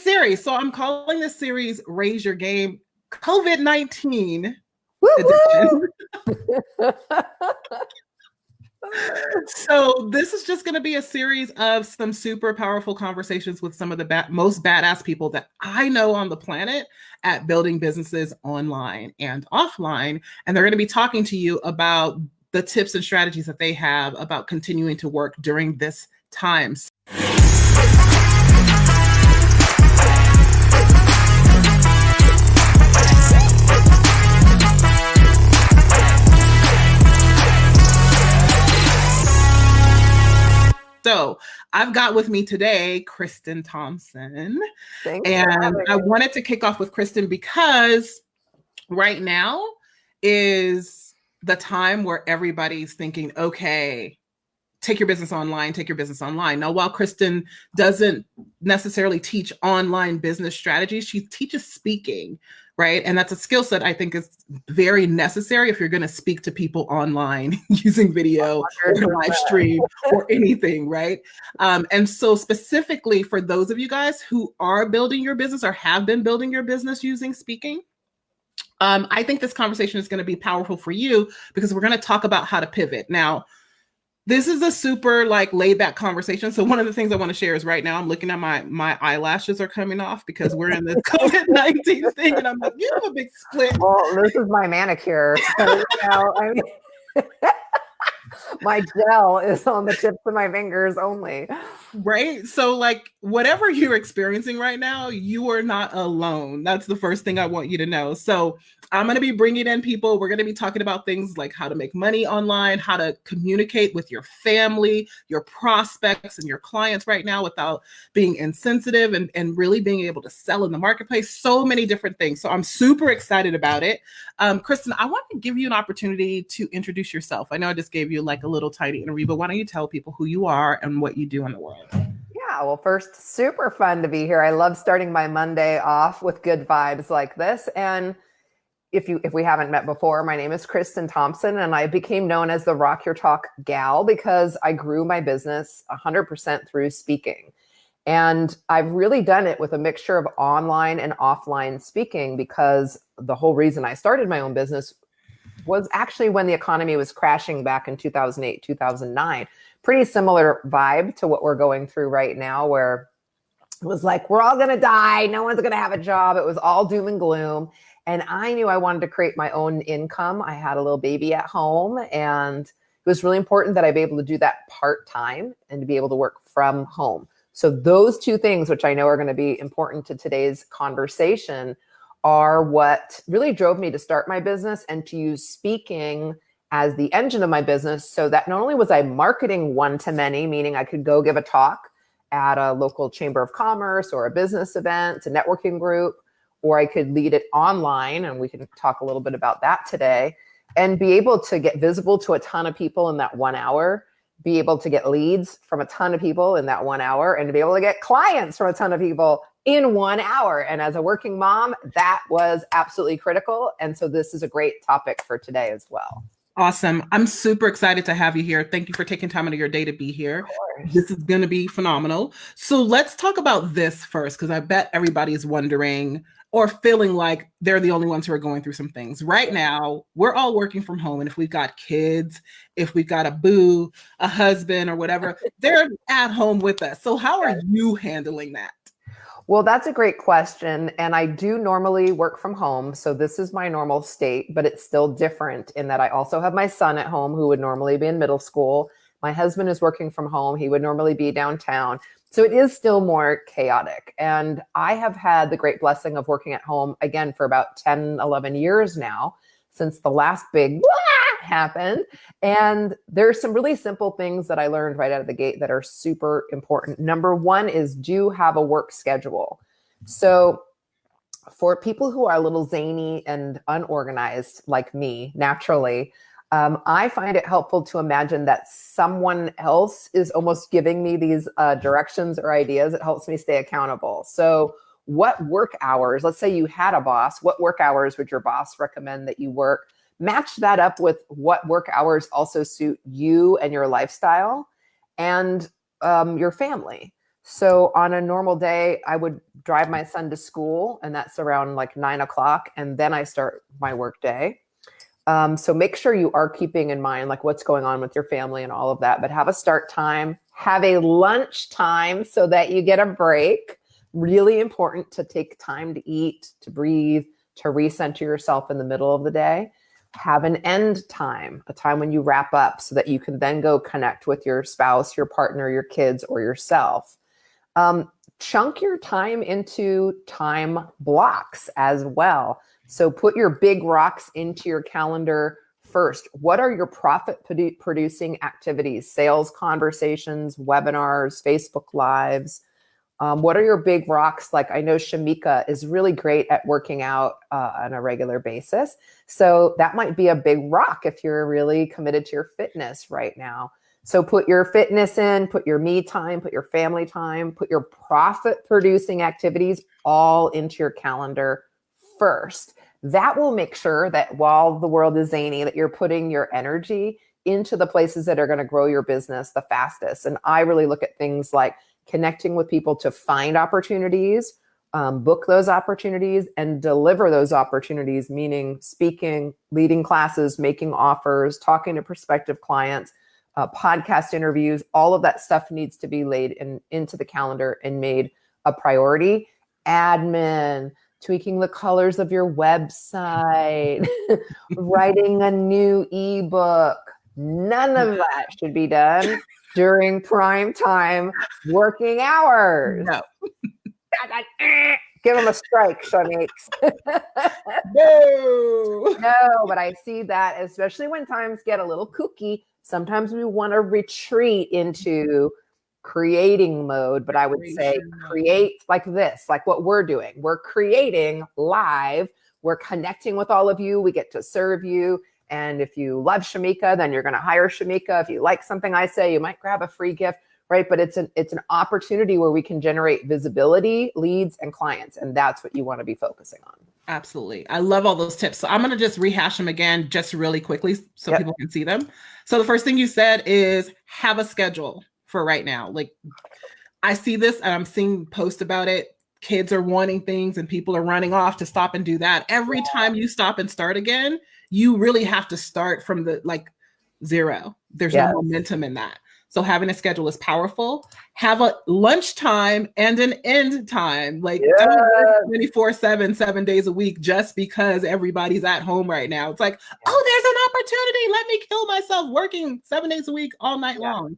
series. So I'm calling this series Raise Your Game COVID-19 Woo edition. woo! So this is just going to be a series of some super powerful conversations with some of the most badass people that I know on the planet at building businesses online and offline. And they're going to be talking to you about the tips and strategies that they have about continuing to work during this time. So I've got with me today, Kristen Thompson. Thanks and I wanted to kick off with Kristen because right now is the time where everybody's thinking, okay, take your business online, take your business online. Now, while Kristen doesn't necessarily teach online business strategies, she teaches speaking, right? And that's a skill set I think is very necessary if you're going to speak to people online using video or live stream or anything, right? And so specifically for those of you guys who are building your business or have been building your business using speaking, I think this conversation is going to be powerful for you because we're going to talk about how to pivot. Now, this is a super like laid back conversation. So one of the things I want to share is right now I'm looking at my eyelashes are coming off because we're in this COVID-19 thing. And I'm like, you have a big split. Well, this is my manicure. So, I mean, my gel is on the tips of my fingers only. Right. So like whatever you're experiencing right now, you are not alone. That's the first thing I want you to know. So I'm going to be bringing in people. We're going to be talking about things like how to make money online, how to communicate with your family, your prospects, and your clients right now without being insensitive and really being able to sell in the marketplace. So many different things. So I'm super excited about it. Kristen, I want to give you an opportunity to introduce yourself. I know I just gave you like a little tiny interview, but why don't you tell people who you are and what you do in the world? Yeah, well, first, super fun to be here. I love starting my Monday off with good vibes like this. And if we haven't met before, my name is Kristen Thompson, and I became known as the Rock Your Talk gal because I grew my business 100% through speaking. And I've really done it with a mixture of online and offline speaking because the whole reason I started my own business was actually when the economy was crashing back in 2008, 2009. Pretty similar vibe to what we're going through right now, where it was like, we're all going to die. No one's going to have a job. It was all doom and gloom. And I knew I wanted to create my own income. I had a little baby at home, and it was really important that I be able to do that part-time and to be able to work from home. So those two things, which I know are going to be important to today's conversation, are what really drove me to start my business and to use speaking as the engine of my business, so that not only was I marketing one-to-many, meaning I could go give a talk at a local chamber of commerce or a business event, a networking group, or I could lead it online, and we can talk a little bit about that today, and be able to get visible to a ton of people in that 1 hour, be able to get leads from a ton of people in that 1 hour, and to be able to get clients from a ton of people in 1 hour. And as a working mom, that was absolutely critical. And so this is a great topic for today as well. Awesome. I'm super excited to have you here. Thank you for taking time out of your day to be here. This is going to be phenomenal. So let's talk about this first, because I bet everybody's wondering or feeling like they're the only ones who are going through some things. Right now, we're all working from home. And if we've got kids, if we've got a boo, a husband or whatever, they're at home with us. So how are you handling that? Well, that's a great question. And I do normally work from home. So this is my normal state, but it's still different in that I also have my son at home who would normally be in middle school. My husband is working from home. He would normally be downtown. So it is still more chaotic. And I have had the great blessing of working at home again for about 10, 11 years now, since the last big happened. And there's some really simple things that I learned right out of the gate that are super important. Number one is do have a work schedule. So for people who are a little zany and unorganized like me, naturally, I find it helpful to imagine that someone else is almost giving me these directions or ideas. It helps me stay accountable. So what work hours, let's say you had a boss, what work hours would your boss recommend that you work? Match that up with what work hours also suit you and your lifestyle and your family. So on a normal day, I would drive my son to school, and that's around like 9 o'clock. And then I start my work day. So make sure you are keeping in mind like what's going on with your family and all of that, but have a start time, have a lunch time so that you get a break. Really important to take time to eat, to breathe, to recenter yourself in the middle of the day. Have an end time, a time when you wrap up so that you can then go connect with your spouse, your partner, your kids, or yourself. Chunk your time into time blocks as well. So put your big rocks into your calendar first. What are your profit producing activities? Sales conversations, webinars, Facebook Lives. What are your big rocks? Like I know Shamika is really great at working out on a regular basis. So that might be a big rock if you're really committed to your fitness right now. So put your fitness in, put your me time, put your family time, put your profit producing activities all into your calendar first. That will make sure that while the world is zany, that you're putting your energy into the places that are going to grow your business the fastest. And I really look at things like connecting with people to find opportunities, book those opportunities, and deliver those opportunities, meaning speaking, leading classes, making offers, talking to prospective clients, podcast interviews. All of that stuff needs to be laid into the calendar and made a priority. Admin, tweaking the colors of your website, writing a new ebook. None of that should be done during prime time working hours. No. Give them a strike, Shanique. No, but I see that, especially when times get a little kooky. Sometimes we want to retreat into creating mode, but I would say create like this, like what we're doing. We're creating live. We're connecting with all of you. We get to serve you. And if you love Shamika, then you're going to hire Shamika. If you like something I say, you might grab a free gift, right? But it's an opportunity where we can generate visibility, leads, and clients. And that's what you want to be focusing on. Absolutely. I love all those tips. So I'm going to just rehash them again, just really quickly so people can see them. So the first thing you said is have a schedule for right now. Like I see this and I'm seeing posts about it. Kids are wanting things and people are running off to stop and do that. Every time you stop and start again, you really have to start from the zero. There's no momentum in that. So having a schedule is powerful. Have a lunchtime and an end time. Don't work 24/7, 7 days a week just because everybody's at home right now. It's like, oh, there's an opportunity. Let me kill myself working 7 days a week all night long.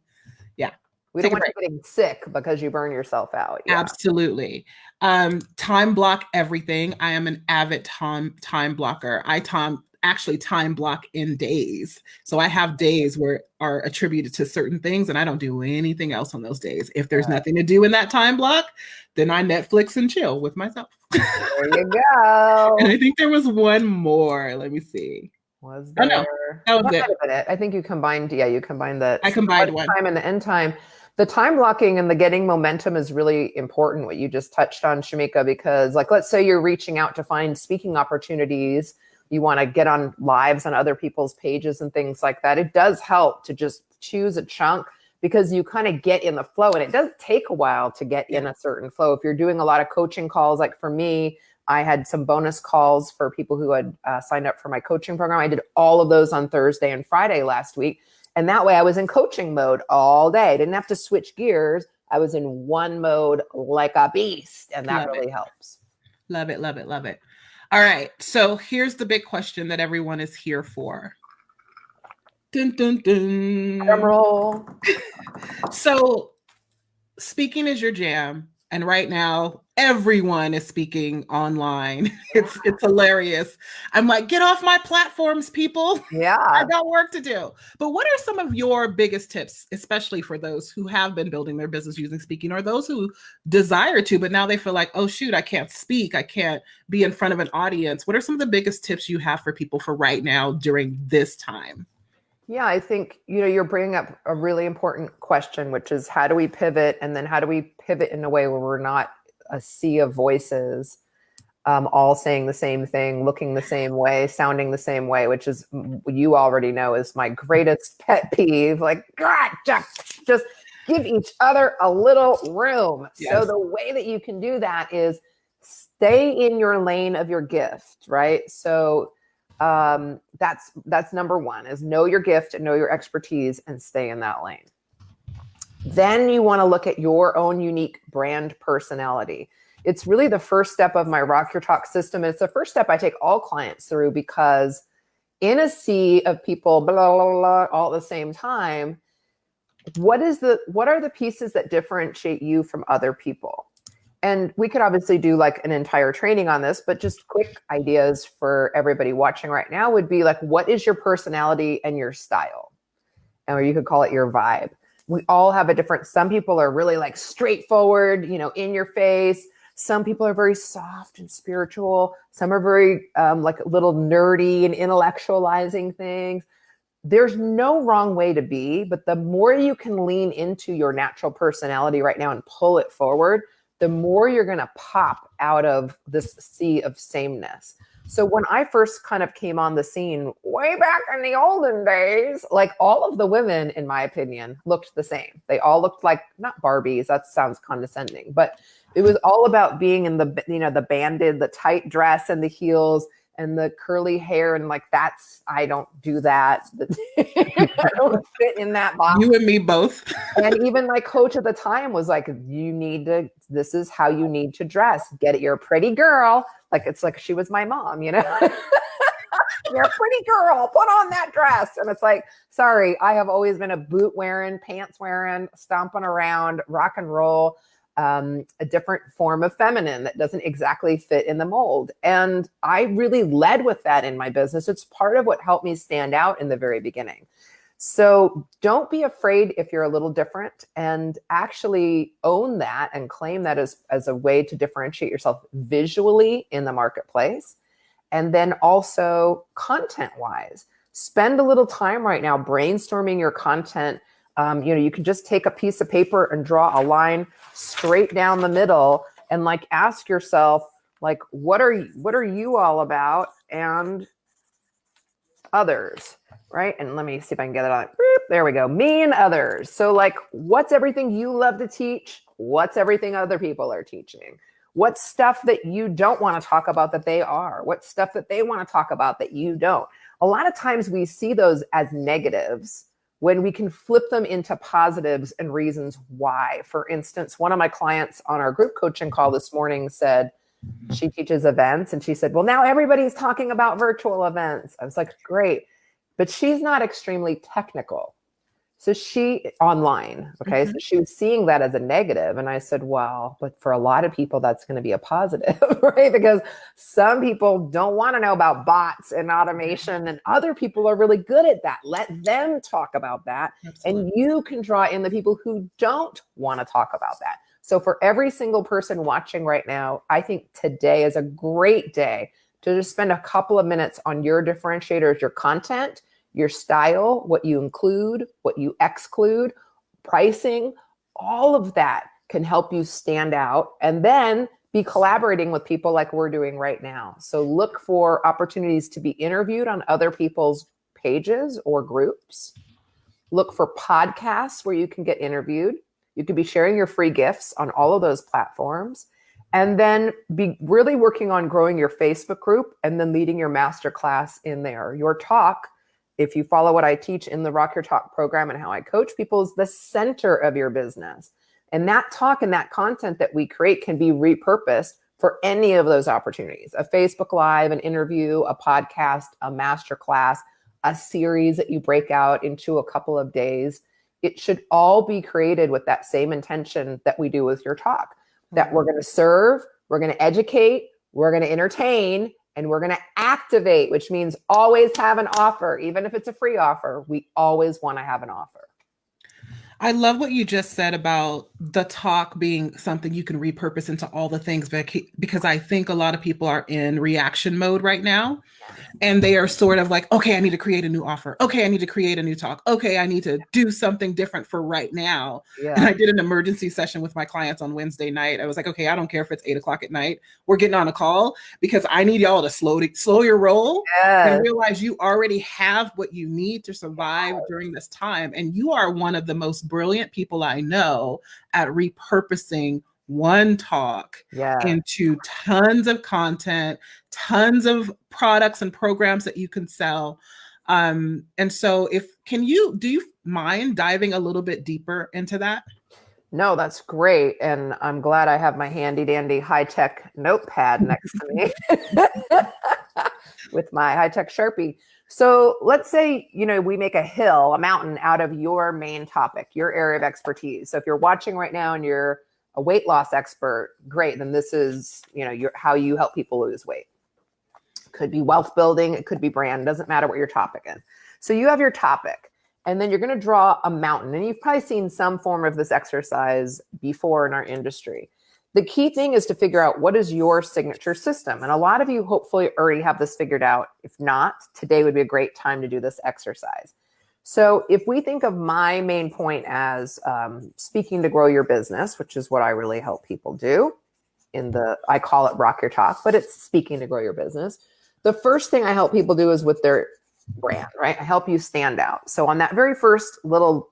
Yeah. We don't want you getting sick because you burn yourself out. Yeah. Absolutely. Time block everything. I am an avid time blocker. I time block in days. So I have days where are attributed to certain things and I don't do anything else on those days. If there's nothing to do in that time block, then I Netflix and chill with myself. There you go. And I think there was one more. Let me see. Was there? Oh, no. That was it. I think you combined. Yeah, you combined the one time and the end time. The time blocking and the getting momentum is really important, what you just touched on, Shamika, because let's say you're reaching out to find speaking opportunities. You want to get on lives on other people's pages and things like that. It does help to just choose a chunk because you kind of get in the flow, and it does take a while to get in a certain flow. If you're doing a lot of coaching calls, like for me, I had some bonus calls for people who had signed up for my coaching program. I did all of those on Thursday and Friday last week. And that way I was in coaching mode all day. I didn't have to switch gears. I was in one mode like a beast. And that really helps. Love it, love it, love it. All right. So here's the big question that everyone is here for. Dun, dun, dun. Drum roll. So speaking is your jam. And right now, everyone is speaking online. It's hilarious. I'm like, get off my platforms, people. Yeah. I got work to do. But what are some of your biggest tips, especially for those who have been building their business using speaking, or those who desire to, but now they feel like, oh, shoot, I can't speak. I can't be in front of an audience. What are some of the biggest tips you have for people for right now during this time? Yeah, I think, you're bringing up a really important question, which is how do we pivot? And then how do we pivot in a way where we're not a sea of voices, all saying the same thing, looking the same way, sounding the same way, which is, you already know, is my greatest pet peeve. Like, God, just give each other a little room. Yes. So the way that you can do that is stay in your lane of your gift, right? So that's number one, is know your gift and know your expertise and stay in that lane. Then you want to look at your own unique brand personality. It's really the first step of my Rock Your Talk system. It's the first step I take all clients through, because in a sea of people, blah, blah, blah, all at the same time, what are the pieces that differentiate you from other people? And we could obviously do like an entire training on this, but just quick ideas for everybody watching right now would be like, what is your personality and your style? Or you could call it your vibe. We all have a different, some people are really like straightforward, in your face. Some people are very soft and spiritual. Some are very like a little nerdy and intellectualizing things. There's no wrong way to be, but the more you can lean into your natural personality right now and pull it forward, the more you're going to pop out of this sea of sameness. So when I first kind of came on the scene way back in the olden days, like all of the women, in my opinion, looked the same. They all looked like, not Barbies, that sounds condescending, but it was all about being in the banded, the tight dress and the heels and the curly hair. And like, I don't do that. I don't fit in that box. You and me both. And even my coach at the time was like, this is how you need to dress. Get it. You're a pretty girl. Like, it's like she was my mom, You're a pretty girl. Put on that dress. And it's like, sorry, I have always been a boot wearing, pants wearing, stomping around, rock and roll, a different form of feminine that doesn't exactly fit in the mold. And I really led with that in my business. It's part of what helped me stand out in the very beginning. So don't be afraid if you're a little different, and actually own that and claim that as a way to differentiate yourself visually in the marketplace. And then also content-wise, spend a little time right now brainstorming your content. You can just take a piece of paper and draw a line straight down the middle and like ask yourself, like, what are you all about and others, right? And let me see if I can get it on. There we go. Me and others. So like, what's everything you love to teach? What's everything other people are teaching? What's stuff that you don't want to talk about that they are? What's stuff that they want to talk about that you don't? A lot of times we see those as negatives when we can flip them into positives and reasons why. For instance, one of my clients on our group coaching call this morning said she teaches events, and she said, well, now everybody's talking about virtual events. I was like, great. But she's not extremely technical. So online, okay? Mm-hmm. So she was seeing that as a negative. And I said, well, but for a lot of people, that's going to be a positive, right? Because some people don't want to know about bots and automation, and other people are really good at that. Let them talk about that. Absolutely. And you can draw in the people who don't want to talk about that. So for every single person watching right now, I think today is a great day to just spend a couple of minutes on your differentiators, your content, your style, what you include, what you exclude, pricing, all of that can help you stand out, and then be collaborating with people like we're doing right now. So look for opportunities to be interviewed on other people's pages or groups. Look for podcasts where you can get interviewed. You could be sharing your free gifts on all of those platforms, and then be really working on growing your Facebook group and then leading your masterclass in there. Your talk, if you follow what I teach in the Rock Your Talk program and how I coach people, is the center of your business. And that talk and that content that we create can be repurposed for any of those opportunities: a Facebook Live, an interview, a podcast, a masterclass, a series that you break out into a couple of days. It should all be created with that same intention that we do with your talk, that we're going to serve, we're going to educate, we're going to entertain, and we're going to activate, which means always have an offer. Even if it's a free offer, we always want to have an offer. I love what you just said about the talk being something you can repurpose into all the things, because I think a lot of people are in reaction mode right now. And they are sort of like, okay, I need to create a new offer. Okay, I need to create a new talk. Okay, I need to do something different for right now. Yeah. And I did an emergency session with my clients on Wednesday night. I was like, okay, I don't care if it's 8 o'clock at night. We're getting on a call because I need y'all to slow your roll and realize you already have what you need to survive during this time. And you are one of the most brilliant people I know at repurposing one talk into tons of content, tons of products and programs that you can sell. And so do you mind diving a little bit deeper into that? No, that's great. And I'm glad I have my handy dandy high-tech notepad next to me with my high-tech Sharpie. So let's say, we make a mountain out of your main topic, your area of expertise. So if you're watching right now and you're a weight loss expert, great. Then this is, how you help people lose weight. It could be wealth building. It could be brand. It doesn't matter what your topic is. So you have your topic, and then you're going to draw a mountain. And you've probably seen some form of this exercise before in our industry. The key thing is to figure out what is your signature system. And a lot of you hopefully already have this figured out. If not, today would be a great time to do this exercise. So if we think of my main point as speaking to grow your business, which is what I really help people do I call it Rock Your Talk, but it's speaking to grow your business. The first thing I help people do is with their brand, right? I help you stand out. So on that very first little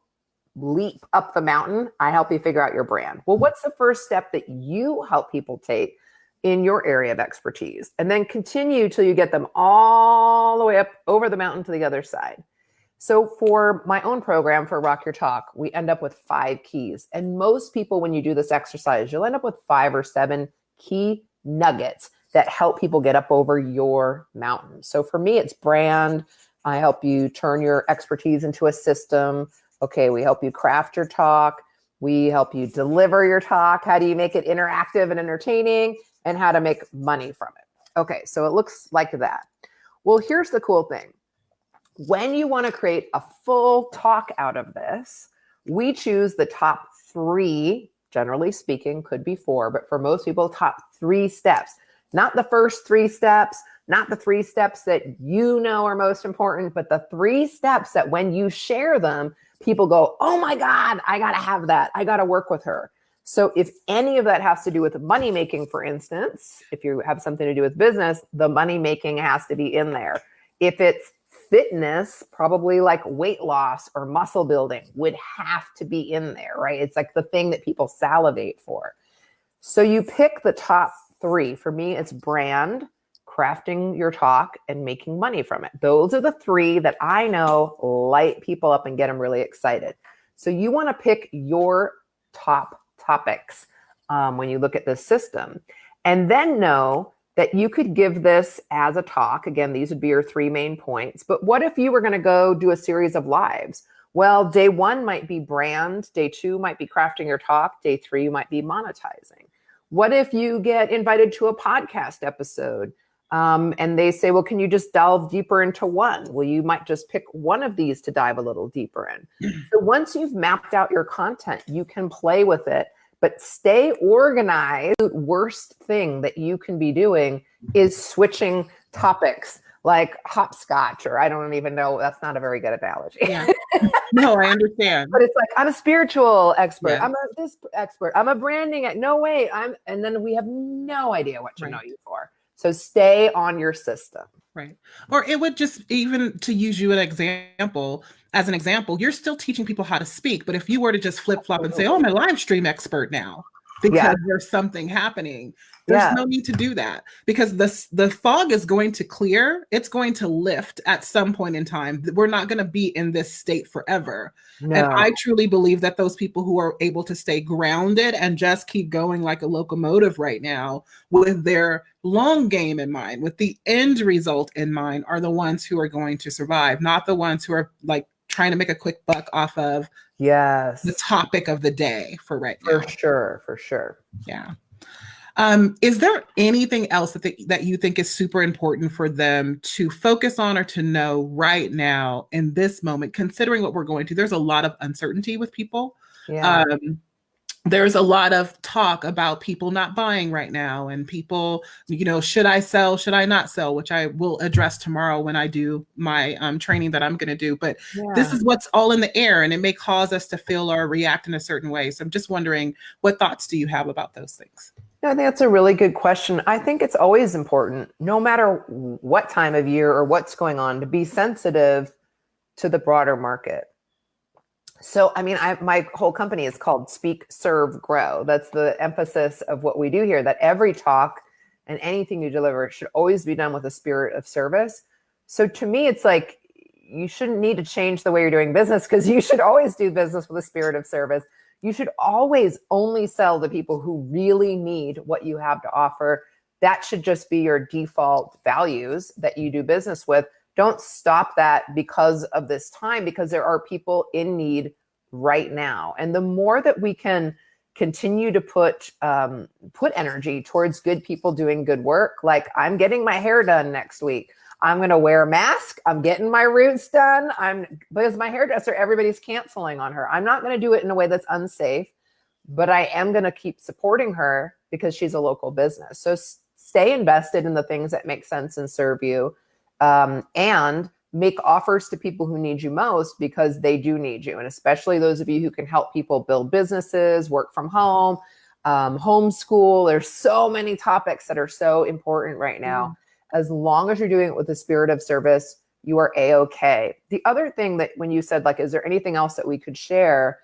leap up the mountain, I help you figure out your brand. Well, what's the first step that you help people take in your area of expertise? And then continue till you get them all the way up over the mountain to the other side. So for my own program, for Rock Your Talk, we end up with 5 keys. And most people, when you do this exercise, you'll end up with 5 or 7 key nuggets that help people get up over your mountain. So for me, it's brand. I help you turn your expertise into a system. Okay, we help you craft your talk. We help you deliver your talk. How do you make it interactive and entertaining? And how to make money from it. Okay, so it looks like that. Well, here's the cool thing. When you want to create a full talk out of this, we choose the top 3, generally speaking, could be 4, but for most people, top 3 steps. Not the first 3 steps, not the 3 steps that are most important, but the 3 steps that when you share them, people go, oh my God, I got to have that. I got to work with her. So if any of that has to do with money making, for instance, if you have something to do with business, the money making has to be in there. If it's fitness, probably like weight loss or muscle building would have to be in there, right? It's like the thing that people salivate for. So you pick the top 3. For me, it's brand, crafting your talk, and making money from it. Those are the 3 that I know light people up and get them really excited. So you want to pick your top topics when you look at this system, and then know that you could give this as a talk. Again, these would be your 3 main points. But what if you were going to go do a series of lives? Well, day 1 might be brand. Day 2 might be crafting your talk. Day 3 might be monetizing. What if you get invited to a podcast episode and they say, well, can you just delve deeper into one? Well, you might just pick one of these to dive a little deeper in. So once you've mapped out your content, you can play with it. But stay organized. The worst thing that you can be doing is switching topics like hopscotch, or I don't even know. That's not a very good analogy. Yeah. No, I understand. But it's like, I'm a spiritual expert. Yeah. I'm this expert. I'm a branding. No way. And then we have no idea what to know you for. So stay on your system. Right. Or it would just, even to use you as an example, you're still teaching people how to speak. But if you were to just flip flop and say, oh, I'm a live stream expert now, because there's something happening, there's no need to do that, because the fog is going to clear. It's going to lift at some point in time. We're not going to be in this state forever. No. And I truly believe that those people who are able to stay grounded and just keep going like a locomotive right now with their long game in mind, with the end result in mind, are the ones who are going to survive, not the ones who are like trying to make a quick buck off of the topic of the day for right now. For sure. Yeah. Is there anything else that you think is super important for them to focus on or to know right now in this moment, considering what we're going through? There's a lot of uncertainty with people. Yeah. there's a lot of talk about people not buying right now and people, should I sell, should I not sell, which I will address tomorrow when I do my training that I'm going to do. But this Yeah. is what's all in the air, and it may cause us to feel or react in a certain way. So I'm just wondering, what thoughts do you have about those things? No, I think that's a really good question. I think it's always important, no matter what time of year or what's going on, to be sensitive to the broader market. So, I mean, my whole company is called Speak, Serve, Grow. That's the emphasis of what we do here, that every talk and anything you deliver should always be done with a spirit of service. So to me, it's like, you shouldn't need to change the way you're doing business, because you should always do business with a spirit of service. You should always only sell to people who really need what you have to offer. That should just be your default values that you do business with. Don't stop that because of this time, because there are people in need right now. And the more that we can continue to put energy towards good people doing good work, like I'm getting my hair done next week. I'm going to wear a mask. I'm getting my roots done. Because my hairdresser, everybody's canceling on her. I'm not going to do it in a way that's unsafe, but I am going to keep supporting her because she's a local business. So stay invested in the things that make sense and serve you. And make offers to people who need you most, because they do need you. And especially those of you who can help people build businesses, work from home, homeschool. There's so many topics that are so important right now. As long as you're doing it with a spirit of service, you are A-okay. The other thing that when you said, like, is there anything else that we could share?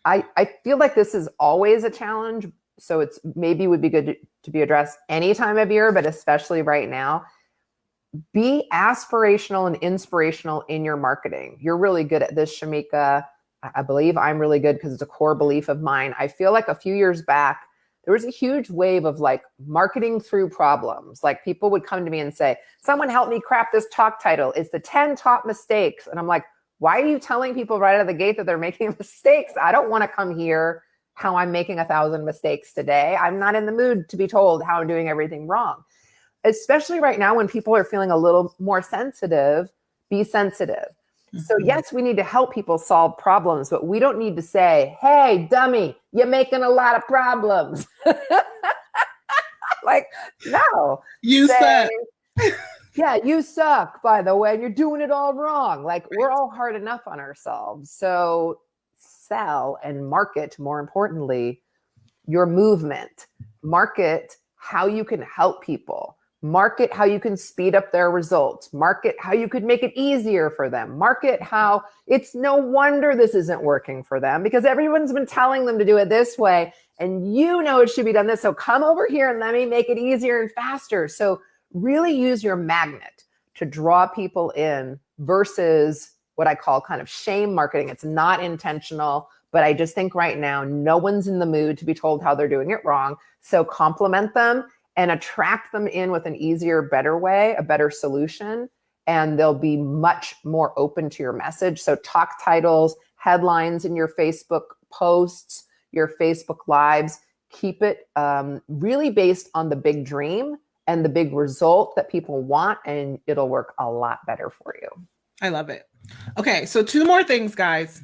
I feel like this is always a challenge. So it's maybe would be good to be addressed any time of year, but especially right now. Be aspirational and inspirational in your marketing. You're really good at this, Shamika. I believe I'm really good because it's a core belief of mine. I feel like a few years back, there was a huge wave of like marketing through problems. Like people would come to me and say, someone help me craft this talk title. It's the 10 top mistakes. And I'm like, why are you telling people right out of the gate that they're making mistakes? I don't want to come hear how I'm making 1,000 mistakes today. I'm not in the mood to be told how I'm doing everything wrong. Especially right now when people are feeling a little more sensitive, be sensitive. So yes, we need to help people solve problems, but we don't need to say, hey, dummy, you're making a lot of problems. Like, no. You said. Yeah, you suck, by the way, and you're doing it all wrong. Like, we're all hard enough on ourselves. So sell and market, more importantly, your movement. Market how you can help people. Market how you can speed up their results. Market how you could make it easier for them. Market how it's no wonder this isn't working for them, because everyone's been telling them to do it this way and you know it should be done this. So come over here and let me make it easier and faster. So really use your magnet to draw people in versus what I call kind of shame marketing. It's not intentional, but I just think right now no one's in the mood to be told how they're doing it wrong. So compliment them and attract them in with an easier, better way, a better solution, and they'll be much more open to your message. So talk titles, headlines in your Facebook posts, your Facebook lives, keep it really based on the big dream and the big result that people want, and it'll work a lot better for you. I love it. Okay, so 2 more things, guys.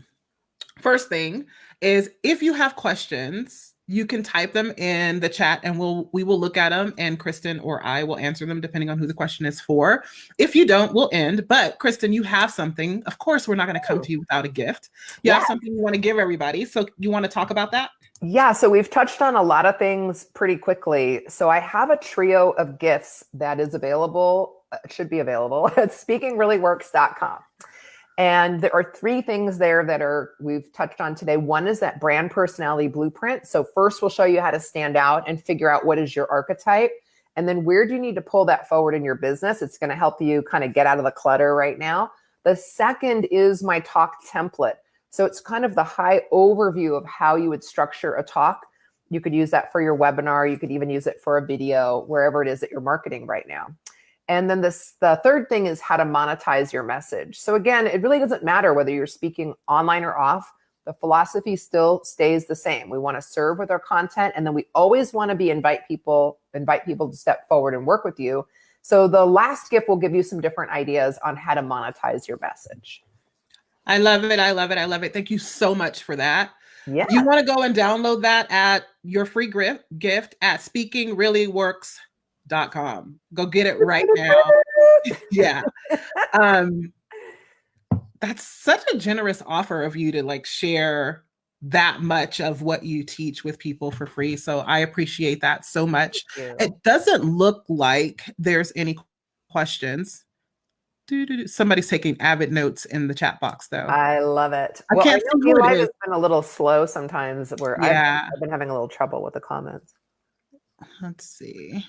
First thing is, if you have questions, you can type them in the chat and we will look at them, and Kristen or I will answer them depending on who the question is for. If you don't, we'll end. But Kristen, you have something. Of course, we're not going to come to you without a gift. You have something you want to give everybody. So you want to talk about that? Yeah, so we've touched on a lot of things pretty quickly. So I have a trio of gifts that is available, should be available at speakingreallyworks.com. And there are 3 things there that we've touched on today. One is that brand personality blueprint. So first we'll show you how to stand out and figure out what is your archetype. And then where do you need to pull that forward in your business? It's going to help you kind of get out of the clutter right now. The second is my talk template. So it's kind of the high overview of how you would structure a talk. You could use that for your webinar. You could even use it for a video, wherever it is that you're marketing right now. And then the third thing is how to monetize your message. So again, it really doesn't matter whether you're speaking online or off. The philosophy still stays the same. We want to serve with our content, and then we always want to invite people to step forward and work with you. So the last gift will give you some different ideas on how to monetize your message. I love it. I love it. I love it. Thank you so much for that. Yeah. You want to go and download that at your free gift at speakingreallyworks.com. Go get it right now. Yeah. Um, that's such a generous offer of you to like share that much of what you teach with people for free. So I appreciate that so much. It doesn't look like there's any questions. Somebody's taking avid notes in the chat box though. I love it. I can't see who it is. Has been a little slow sometimes where Yeah. I've been having a little trouble with the comments. Let's see.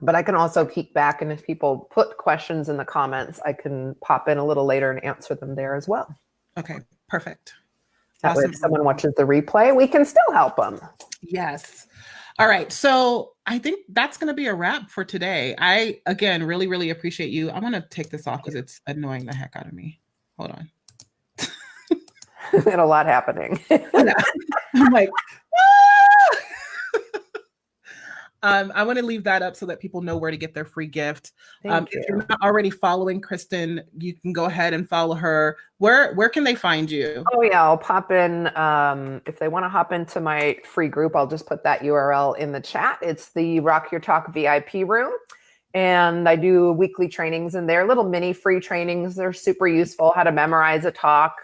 But I can also peek back, and if people put questions in the comments, I can pop in a little later and answer them there as well. Okay, perfect. That way, if someone watches the replay, we can still help them. Yes. All right. So I think that's going to be a wrap for today. I, again, really, really appreciate you. I'm going to take this off because it's annoying the heck out of me. Hold on. And a lot happening. I'm like, ah! I want to leave that up so that people know where to get their free gift. If you're not already following Kristen, you can go ahead and follow her. Where can they find you? Oh yeah, I'll pop in. If they want to hop into my free group, I'll just put that URL in the chat. It's the Rock Your Talk VIP room. And I do weekly trainings in there, little mini free trainings. They're super useful. How to memorize a talk,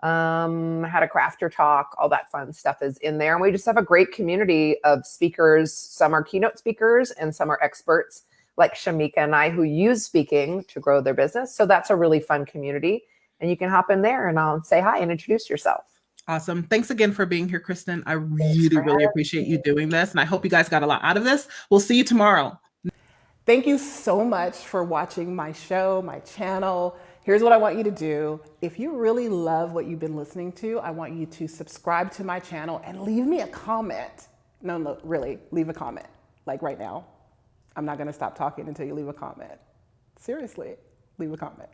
how to craft your talk, all that fun stuff is in there. And we just have a great community of speakers. Some are keynote speakers and some are experts like Shamika and I who use speaking to grow their business. So that's a really fun community. And you can hop in there and I'll say hi and introduce yourself. Awesome. Thanks again for being here, Kristen. I really appreciate you doing this. And I hope you guys got a lot out of this. We'll see you tomorrow. Thank you so much for watching my show, my channel. Here's what I want you to do. If you really love what you've been listening to, I want you to subscribe to my channel and leave me a comment. No, really, leave a comment, like right now. I'm not gonna stop talking until you leave a comment. Seriously, leave a comment.